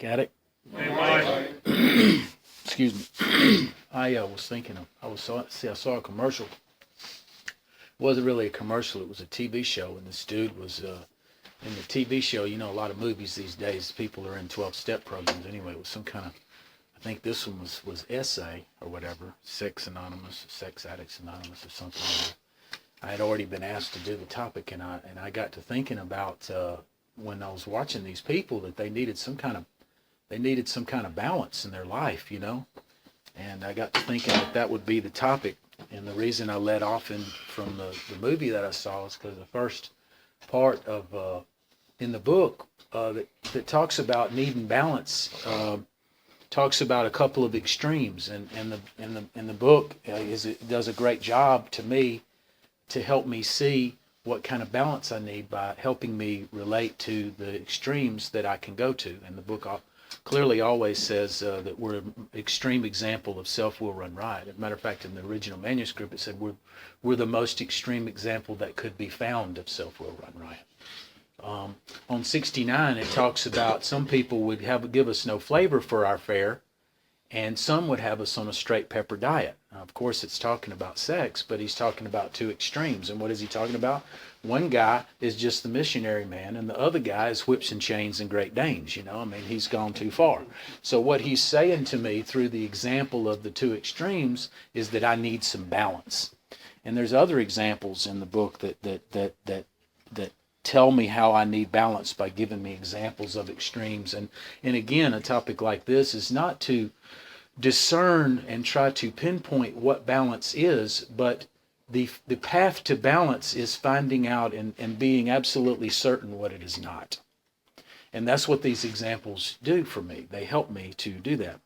Got it? Excuse me. I was thinking of, I saw a commercial. It wasn't really a commercial, it was a TV show, and this dude was in the TV show. You know, a lot of movies these days, people are in 12-step programs anyway. It was some kind of, I think this one was SA or whatever, Sex Anonymous, Sex Addicts Anonymous or something like that. I had already been asked to do the topic, and I got to thinking about when I was watching these people that they needed some kind of balance in their life, you know. And I got to thinking that would be the topic. And the reason I led off from the movie that I saw is because the first part of in the book that talks about needing balance talks about a couple of extremes, and in the book it does a great job to me to help me see what kind of balance I need by helping me relate to the extremes that I can go to. And the book clearly always says that we're an extreme example of self-will run riot. As a matter of fact, in the original manuscript, it said we're the most extreme example that could be found of self-will run riot. On 69, it talks about some people would give us no flavor for our fare, and some would have us on a straight pepper diet. Now, of course, it's talking about sex, but he's talking about two extremes. And what is he talking about? One guy is just the missionary man, and the other guy is whips and chains and Great Danes. You know, I mean, he's gone too far. So what he's saying to me through the example of the two extremes is that I need some balance. And there's other examples in the book that tell me how I need balance by giving me examples of extremes. And again, a topic like this is not to discern and try to pinpoint what balance is, but the path to balance is finding out and being absolutely certain what it is not. And that's what these examples do for me. They help me to do that.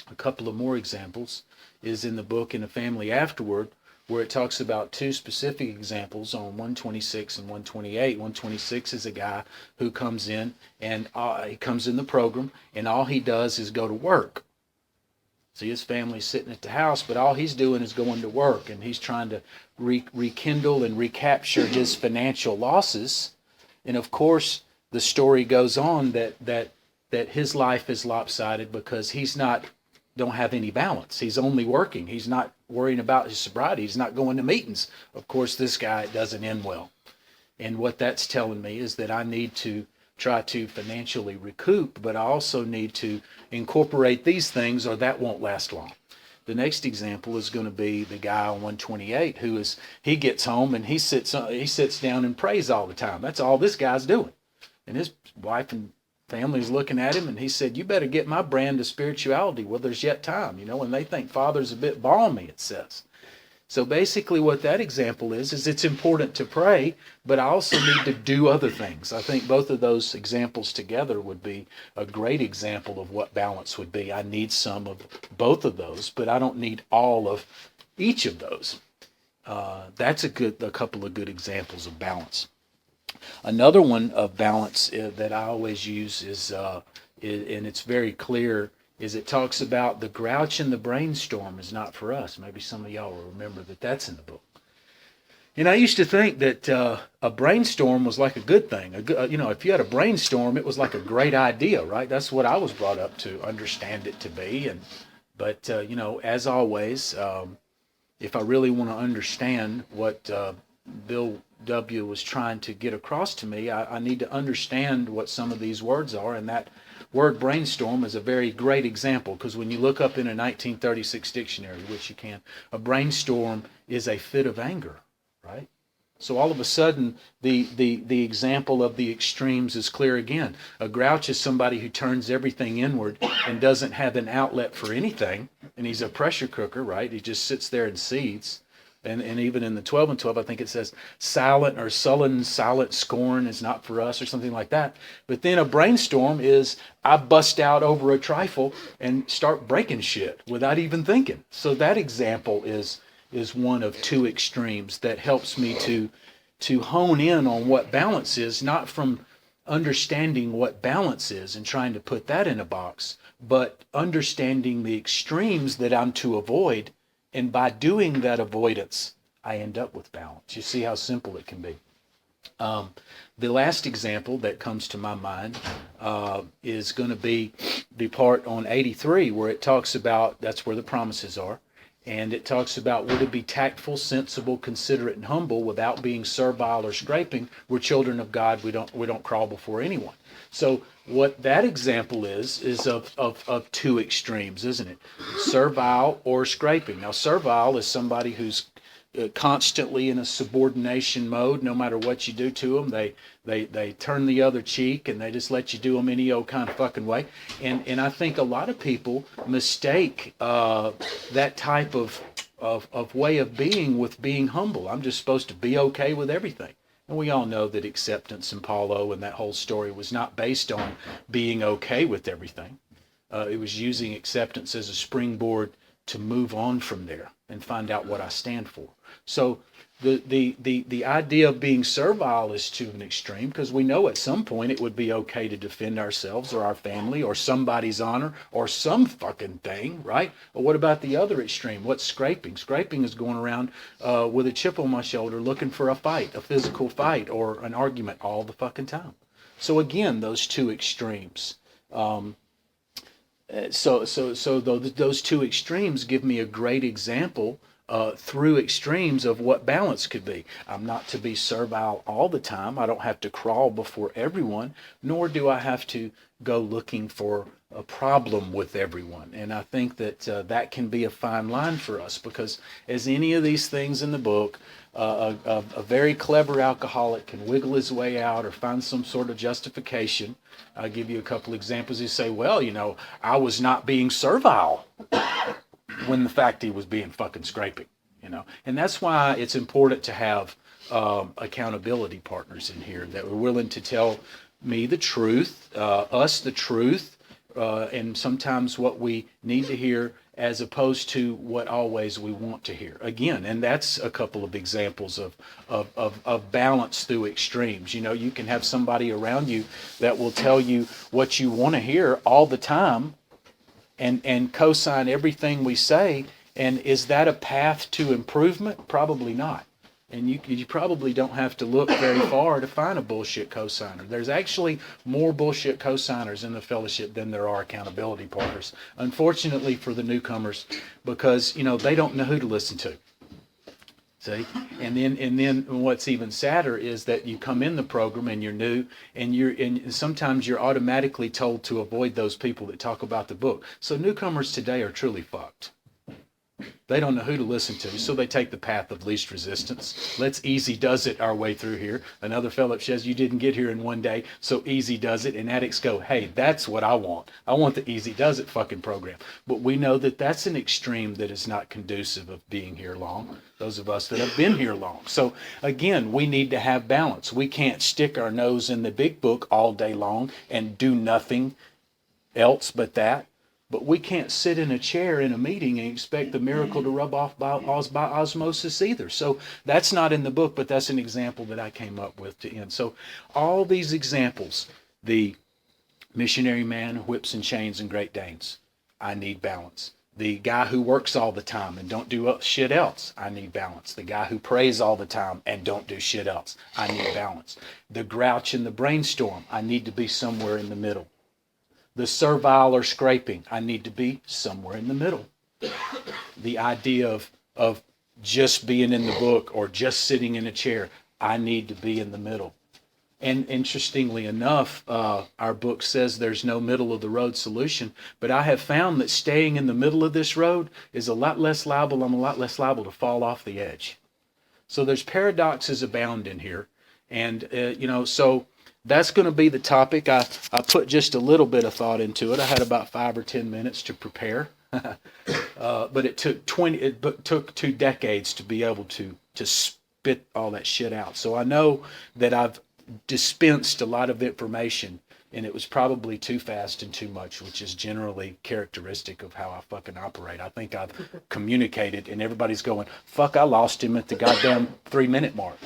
A couple of more examples is in the book In a Family Afterward, where it talks about two specific examples on 126 and 128. 126 is a guy who comes in, and he comes in the program, and all he does is go to work. See, his family's sitting at the house, but all he's doing is going to work, and he's trying to rekindle and recapture his financial losses. And of course, the story goes on that his life is lopsided because don't have any balance. He's only working. He's not worrying about his sobriety. He's not going to meetings. Of course, this guy, it doesn't end well. And what that's telling me is that I need to try to financially recoup, but I also need to incorporate these things, or that won't last long. The next example is going to be the guy on 128 he gets home and he sits down and prays all the time. That's all this guy's doing. And his wife and family's looking at him, and he said, "You better get my brand of spirituality. Well, there's yet time," you know, and they think Father's a bit balmy, it says. So basically what that example is it's important to pray, but I also need to do other things. I think both of those examples together would be a great example of what balance would be. I need some of both of those, but I don't need all of each of those. That's a couple of good examples of balance. Another one of balance that I always use is and it's very clear, is it talks about the grouch and the brainstorm is not for us. Maybe some of y'all will remember that's in the book. And I used to think that a brainstorm was like a good thing. If you had a brainstorm, it was like a great idea, right? That's what I was brought up to understand it to be. But as always, if I really want to understand what Bill W. was trying to get across to me, I need to understand what some of these words are, and that word brainstorm is a very great example, because when you look up in a 1936 dictionary, which you can, a brainstorm is a fit of anger, right? So all of a sudden, the example of the extremes is clear again. A grouch is somebody who turns everything inward and doesn't have an outlet for anything, and he's a pressure cooker, right? He just sits there and seethes. And even in the 12 and 12, I think it says silent or sullen, silent scorn is not for us, or something like that. But then a brainstorm is I bust out over a trifle and start breaking shit without even thinking. So that example is one of two extremes that helps me to hone in on what balance is, not from understanding what balance is and trying to put that in a box, but understanding the extremes that I'm to avoid. And by doing that avoidance, I end up with balance. You see how simple it can be. The last example that comes to my mind is going to be the part on 83 where it talks about, that's where the promises are, and it talks about we're to be tactful, sensible, considerate, and humble without being servile or scraping. We're children of God. We don't crawl before anyone. So what that example is of two extremes, isn't it? Servile or scraping. Now, servile is somebody who's constantly in a subordination mode. No matter what you do to them, they turn the other cheek and they just let you do them any old kind of fucking way. And I think a lot of people mistake that type of way of being with being humble. I'm just supposed to be okay with everything. And we all know that acceptance and Paulo and that whole story was not based on being okay with everything. It was using acceptance as a springboard to move on from there and find out what I stand for. So the idea of being servile is to an extreme, because we know at some point it would be okay to defend ourselves or our family or somebody's honor or some fucking thing, right? But what about the other extreme? What's scraping? Scraping is going around with a chip on my shoulder looking for a fight, a physical fight or an argument all the fucking time. So again, those two extremes. So those two extremes give me a great example through extremes of what balance could be. I'm not to be servile all the time. I don't have to crawl before everyone, nor do I have to go looking for a problem with everyone. And I think that that can be a fine line for us, because as any of these things in the book, a very clever alcoholic can wiggle his way out or find some sort of justification. I'll give you a couple examples. You say, well, I was not being servile, when the fact he was being fucking scraping, And that's why it's important to have accountability partners in here that are willing to tell me the truth, us the truth, and sometimes what we need to hear as opposed to what always we want to hear. Again, and that's a couple of examples of balance through extremes. You can have somebody around you that will tell you what you want to hear all the time and co-sign everything we say. And is that a path to improvement? Probably not. And you probably don't have to look very far to find a bullshit co-signer. There's actually more bullshit co-signers in the fellowship than there are accountability partners. Unfortunately for the newcomers, because they don't know who to listen to. See? And then what's even sadder is that you come in the program and you're new, and sometimes you're automatically told to avoid those people that talk about the book. So newcomers today are truly fucked. They don't know who to listen to, so they take the path of least resistance. Let's easy does it our way through here. Another Philip says, you didn't get here in one day, so easy does it. And addicts go, hey, that's what I want. I want the easy does it fucking program. But we know that that's an extreme that is not conducive of being here long, those of us that have been here long. So again, we need to have balance. We can't stick our nose in the big book all day long and do nothing else but that. But we can't sit in a chair in a meeting and expect the miracle to rub off by osmosis either. So that's not in the book, but that's an example that I came up with to end. So all these examples, the missionary man, whips and chains and Great Danes, I need balance. The guy who works all the time and don't do shit else, I need balance. The guy who prays all the time and don't do shit else, I need balance. The grouch and the brainstorm, I need to be somewhere in the middle. The servile or scraping, I need to be somewhere in the middle. The idea of just being in the book or just sitting in a chair, I need to be in the middle. And interestingly enough, our book says there's no middle of the road solution, but I have found that staying in the middle of this road is a lot less liable. I'm a lot less liable to fall off the edge. So there's paradoxes abound in here. And, so that's going to be the topic. I put just a little bit of thought into it. I had about 5 or 10 minutes to prepare, but it took 2 decades to be able to spit all that shit out. So I know that I've dispensed a lot of information, and it was probably too fast and too much, which is generally characteristic of how I fucking operate. I think I've communicated, and everybody's going, fuck, I lost him at the goddamn 3-minute mark.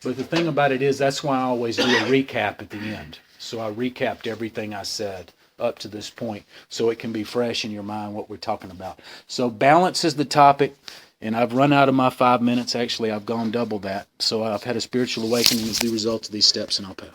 But the thing about it is, that's why I always do a recap at the end. So I recapped everything I said up to this point, so it can be fresh in your mind what we're talking about. So balance is the topic, And I've run out of my 5 minutes. Actually, I've gone double that. So I've had a spiritual awakening as the result of these steps, and I'll pass.